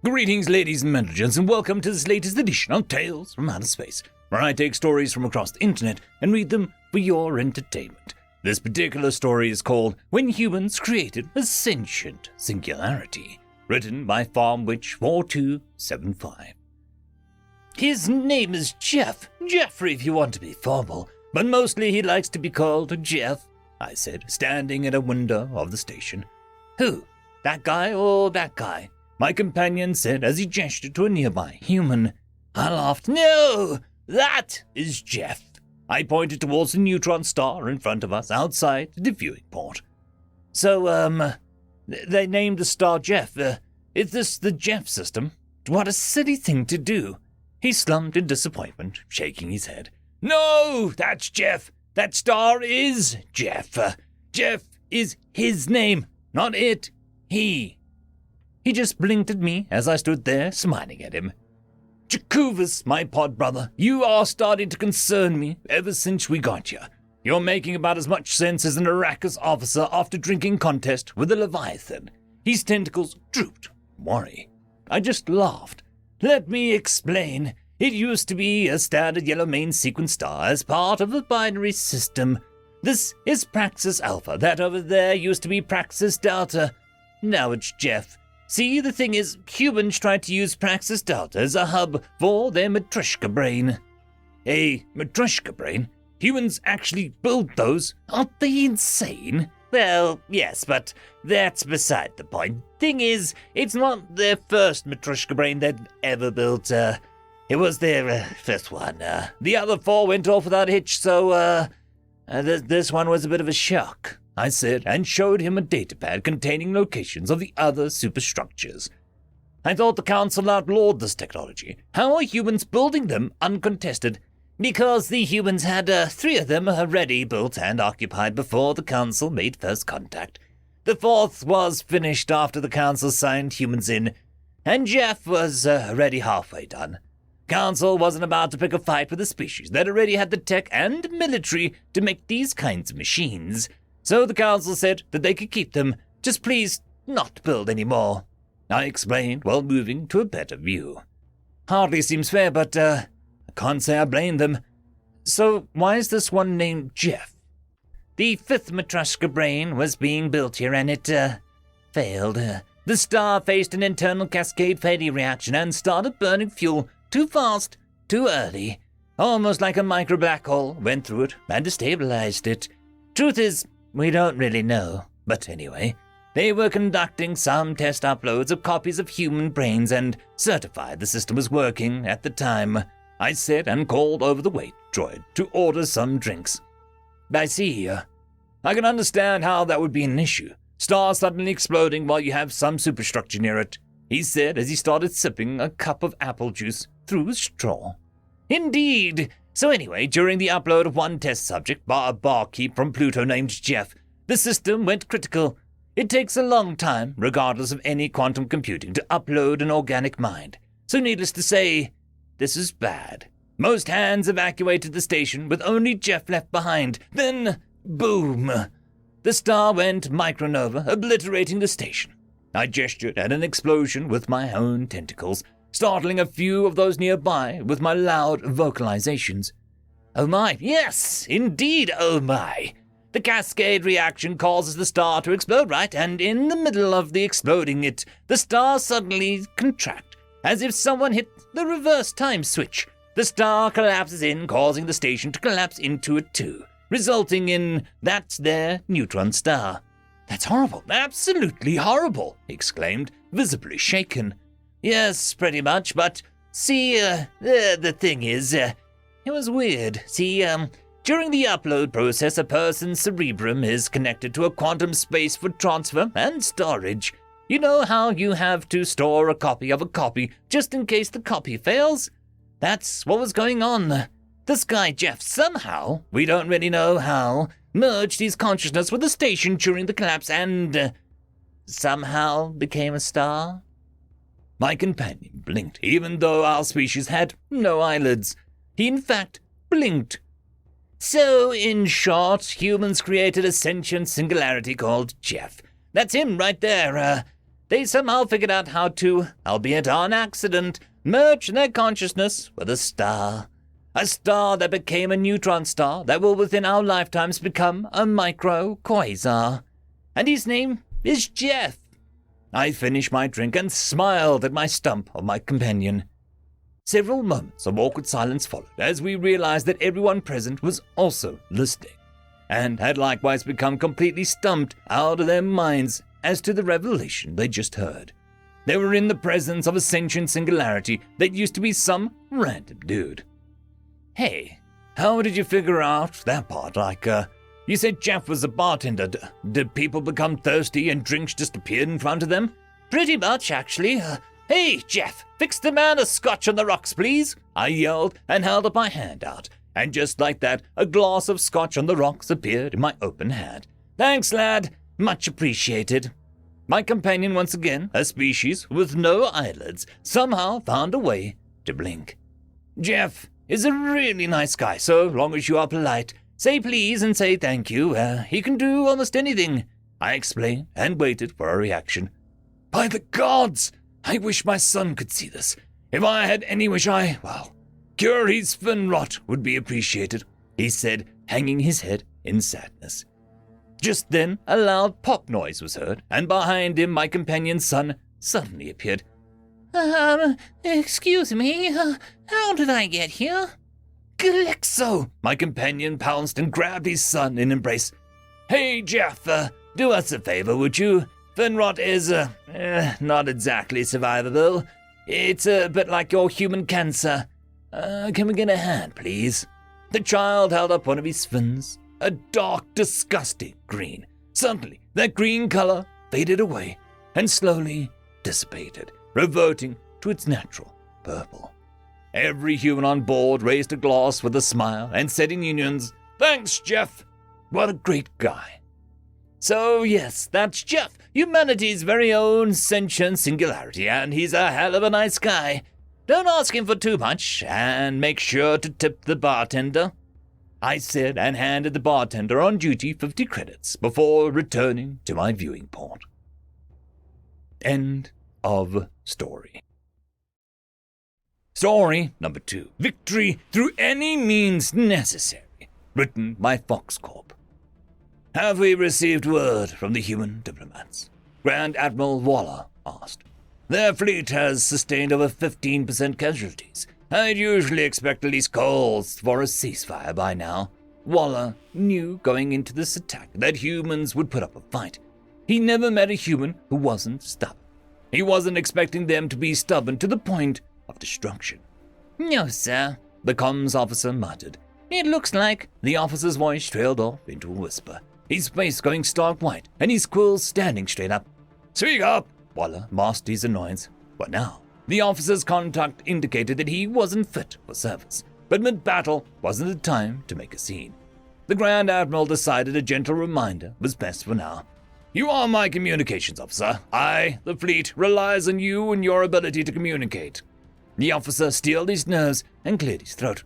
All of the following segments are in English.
Greetings, ladies and gentlemen, and welcome to this latest edition of Tales from Outer Space, where I take stories from across the internet and read them for your entertainment. This particular story is called When Humans Created a Sentient Singularity, written by FarmWitch4275. His name is Jeff, Jeffrey if you want to be formal, but mostly he likes to be called Jeff, I said, standing at a window of the station. Who? That guy or that guy? My companion said as he gestured to a nearby human. I laughed. No, that is Jeff. I pointed towards the neutron star in front of us outside the viewing port. So, they named the star Jeff. Is this the Jeff system? What a silly thing to do. He slumped in disappointment, shaking his head. No, that's Jeff. That star is Jeff. Jeff is his name, not it. He just blinked at me as I stood there, smiling at him. Jacuvus, my pod brother, you are starting to concern me ever since we got here. You're making about as much sense as an Arrakis officer after drinking contest with a Leviathan. His tentacles drooped. Worry. I just laughed. Let me explain. It used to be a standard yellow main sequence star as part of a binary system. This is Praxis Alpha. That over there used to be Praxis Delta. Now it's Jeff. See, the thing is, humans tried to use Praxis Delta as a hub for their Matryoshka brain. A Matryoshka brain? Humans actually build those? Aren't they insane? Well, yes, but that's beside the point. Thing is, it's not their first Matryoshka brain they'd ever built. It was their fifth one. The other four went off without a hitch, so, this one was a bit of a shock, I said, and showed him a datapad containing locations of the other superstructures. I thought the Council outlawed this technology. How are humans building them uncontested? Because the humans had 3 of them already built and occupied before the Council made first contact. The 4th was finished after the Council signed humans in, and Jeff was already halfway done. Council wasn't about to pick a fight with a species that already had the tech and military to make these kinds of machines. So the Council said that they could keep them, just please not build any more. I explained while moving to a better view. Hardly seems fair, but I can't say I blame them. So why is this one named Jeff? The 5th Matryoshka brain was being built here and it failed. The star faced an internal cascade failure reaction and started burning fuel too fast, too early. Almost like a micro black hole went through it and destabilized it. Truth is, we don't really know, but anyway, they were conducting some test uploads of copies of human brains and certified the system was working at the time. I said and called over the wait droid to order some drinks. I see. I can understand how that would be an issue. Star suddenly exploding while you have some superstructure near it, he said as he started sipping a cup of apple juice through a straw. Indeed. So anyway, during the upload of one test subject, a barkeep from Pluto named Jeff, the system went critical. It takes a long time, regardless of any quantum computing, to upload an organic mind. So needless to say, this is bad. Most hands evacuated the station with only Jeff left behind. Then, boom! The star went micronova, obliterating the station. I gestured at an explosion with my own tentacles, startling a few of those nearby with my loud vocalizations. Oh my, yes, indeed, oh my. The cascade reaction causes the star to explode, right? And in the middle of the exploding the star suddenly contract, as if someone hit the reverse time switch. The star collapses in, causing the station to collapse into it too, resulting in that's their neutron star. That's horrible, absolutely horrible, he exclaimed, visibly shaken. Yes, pretty much, but see, the thing is, it was weird. See, during the upload process, a person's cerebrum is connected to a quantum space for transfer and storage. You know how you have to store a copy of a copy just in case the copy fails? That's what was going on. This guy Jeff somehow, we don't really know how, merged his consciousness with the station during the collapse and somehow became a star. My companion blinked, even though our species had no eyelids. He, in fact, blinked. So, in short, humans created a sentient singularity called Jeff. That's him right there. they somehow figured out how to, albeit on accident, merge their consciousness with a star. A star that became a neutron star that will within our lifetimes become a micro-quasar. And his name is Jeff. I finished my drink and smiled at my stump of my companion. Several moments of awkward silence followed as we realized that everyone present was also listening, and had likewise become completely stumped out of their minds as to the revelation they just heard. They were in the presence of a sentient singularity that used to be some random dude. Hey, how did you figure out that part? You said Jeff was a bartender. Did people become thirsty and drinks just appeared in front of them? Pretty much, actually. Hey, Jeff, fix the man a scotch on the rocks, please, I yelled and held up my hand out. And just like that, a glass of scotch on the rocks appeared in my open hand. Thanks, lad. Much appreciated. My companion, once again, a species with no eyelids, somehow found a way to blink. Jeff is a really nice guy, so long as you are polite. Say please and say thank you. He can do almost anything, I explained and waited for a reaction. By the gods! I wish my son could see this. If I had any wish cure his fin rot would be appreciated, he said, hanging his head in sadness. Just then, a loud pop noise was heard, and behind him my companion's son suddenly appeared. Excuse me, how did I get here? Galexo! My companion pounced and grabbed his son in embrace. Hey, Jeff, do us a favor, would you? Finrot is, not exactly survivable. It's a bit like your human cancer. Can we get a hand, please? The child held up one of his fins, a dark, disgusting green. Suddenly, that green color faded away and slowly dissipated, reverting to its natural purple. Every human on board raised a glass with a smile and said in unions, Thanks, Jeff. What a great guy. So, yes, that's Jeff, humanity's very own sentient singularity, and he's a hell of a nice guy. Don't ask him for too much, and make sure to tip the bartender, I said, and handed the bartender on duty 50 credits before returning to my viewing port. End of story. Story number 2. Victory through any means necessary. Written by Fox Corp. Have we received word from the human diplomats? Grand Admiral Waller asked. Their fleet has sustained over 15% casualties. I'd usually expect at least calls for a ceasefire by now. Waller knew going into this attack that humans would put up a fight. He never met a human who wasn't stubborn. He wasn't expecting them to be stubborn to the point of destruction. No, sir, the comms officer muttered. It looks like. The officer's voice trailed off into a whisper, his face going stark white and his quills standing straight up. Speak up! Waller masked his annoyance. What now? The officer's conduct indicated that he wasn't fit for service, but mid-battle wasn't the time to make a scene. The Grand Admiral decided a gentle reminder was best for now. You are my communications officer. I, the fleet, relies on you and your ability to communicate. The officer steeled his nerves and cleared his throat.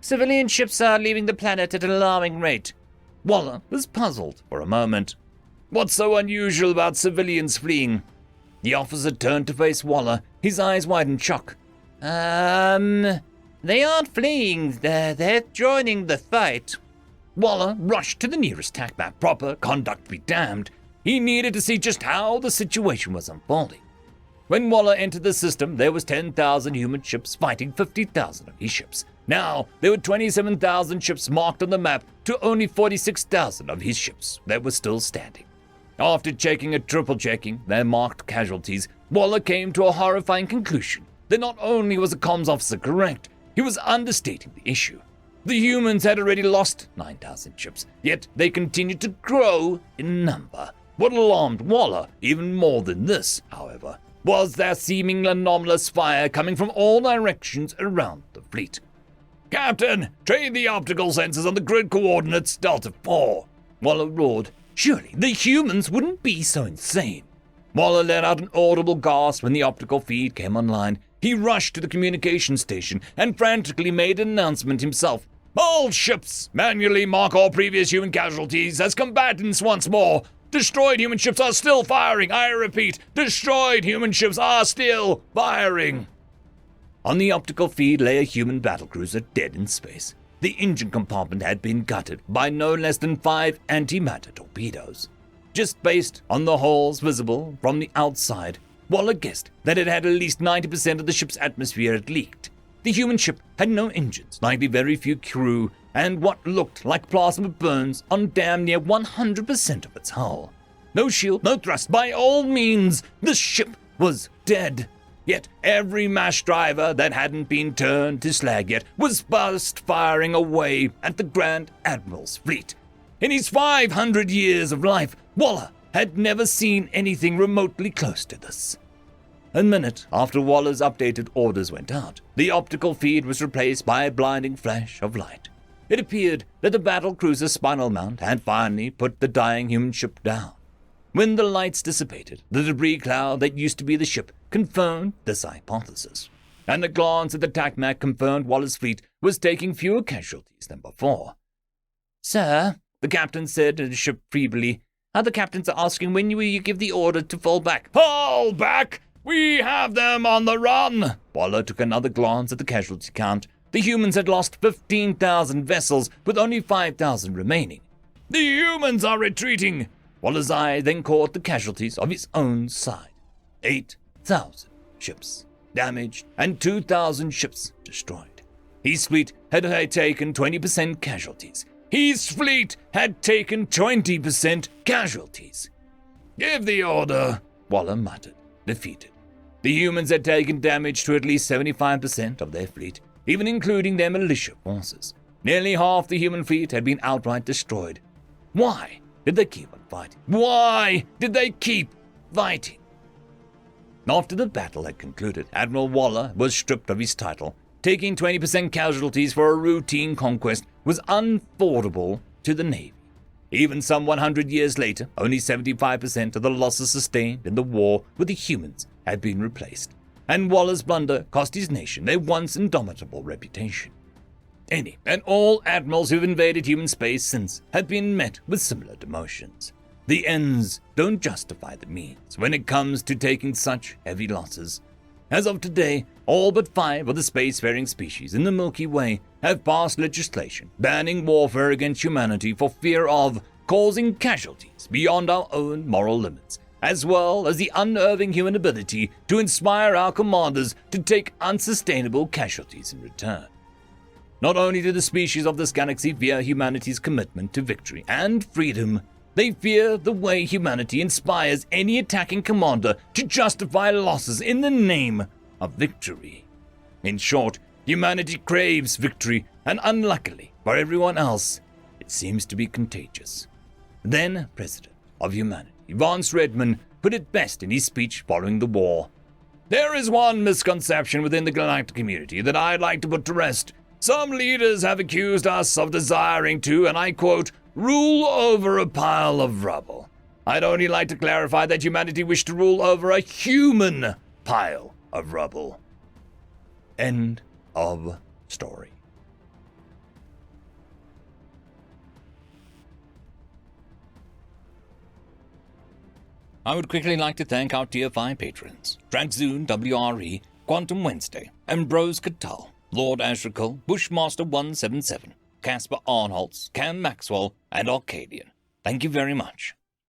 Civilian ships are leaving the planet at an alarming rate. Waller was puzzled for a moment. What's so unusual about civilians fleeing? The officer turned to face Waller, his eyes wide in shock. They aren't fleeing, they're joining the fight. Waller rushed to the nearest tack map. Proper conduct be damned. He needed to see just how the situation was unfolding. When Waller entered the system, there was 10,000 human ships fighting 50,000 of his ships. Now, there were 27,000 ships marked on the map to only 46,000 of his ships that were still standing. After checking and triple-checking their marked casualties, Waller came to a horrifying conclusion that not only was the comms officer correct, he was understating the issue. The humans had already lost 9,000 ships, yet they continued to grow in number. What alarmed Waller even more than this, however, was their seeming anomalous fire coming from all directions around the fleet. Captain, train the optical sensors on the grid coordinates Delta 4, Waller roared. Surely the humans wouldn't be so insane. Waller let out an audible gasp when the optical feed came online. He rushed to the communication station and frantically made an announcement himself. All ships, manually mark all previous human casualties as combatants once more. Destroyed human ships are still firing! I repeat, destroyed human ships are still firing! On the optical feed lay a human battlecruiser dead in space. The engine compartment had been gutted by no less than 5 antimatter torpedoes. Just based on the holes visible from the outside, Waller guessed that it had at least 90% of the ship's atmosphere had leaked. The human ship had no engines, likely very few crew, and what looked like plasma burns on damn near 100% of its hull. No shield, no thrust, by all means, the ship was dead. Yet every mash driver that hadn't been turned to slag yet was burst firing away at the Grand Admiral's fleet. In his 500 years of life, Waller had never seen anything remotely close to this. A minute after Waller's updated orders went out, the optical feed was replaced by a blinding flash of light. It appeared that the battlecruiser's spinal mount had finally put the dying human ship down. When the lights dissipated, the debris cloud that used to be the ship confirmed this hypothesis, and a glance at the TACMAC confirmed Waller's fleet was taking fewer casualties than before. "Sir," the captain said to the ship feebly, "other captains are asking when will you give the order to fall back." "Fall back! We have them on the run!" Waller took another glance at the casualty count. The humans had lost 15,000 vessels, with only 5,000 remaining. "The humans are retreating!" Waller's eye then caught the casualties of his own side. 8,000 ships damaged and 2,000 ships destroyed. His fleet had taken 20% casualties. His fleet had taken 20% casualties. "Give the order," Waller muttered, defeated. The humans had taken damage to at least 75% of their fleet, even including their militia forces. Nearly half the human fleet had been outright destroyed. Why did they keep on fighting? Why did they keep fighting? After the battle had concluded, Admiral Waller was stripped of his title. Taking 20% casualties for a routine conquest was unfordable to the Navy. Even some 100 years later, only 75% of the losses sustained in the war with the humans had been replaced, and Waller's blunder cost his nation their once indomitable reputation. Any and all admirals who've invaded human space since have been met with similar demotions. The ends don't justify the means when it comes to taking such heavy losses. As of today, all but 5 of the spacefaring species in the Milky Way have passed legislation banning warfare against humanity for fear of causing casualties beyond our own moral limits, as well as the unnerving human ability to inspire our commanders to take unsustainable casualties in return. Not only do the species of this galaxy fear humanity's commitment to victory and freedom, they fear the way humanity inspires any attacking commander to justify losses in the name of victory. In short, humanity craves victory, and unluckily for everyone else, it seems to be contagious. Then President of Humanity, Vance Redman, put it best in his speech following the war. "There is one misconception within the galactic community that I'd like to put to rest. Some leaders have accused us of desiring to, and I quote, rule over a pile of rubble. I'd only like to clarify that humanity wished to rule over a human pile of rubble." End of story. I would quickly like to thank our Tier 5 patrons, Traxoon WRE, Quantum Wednesday, Ambrose Cattell, Lord Ashrakul, Bushmaster 177, Casper Arnholtz, Cam Maxwell, and Arcadian. Thank you very much.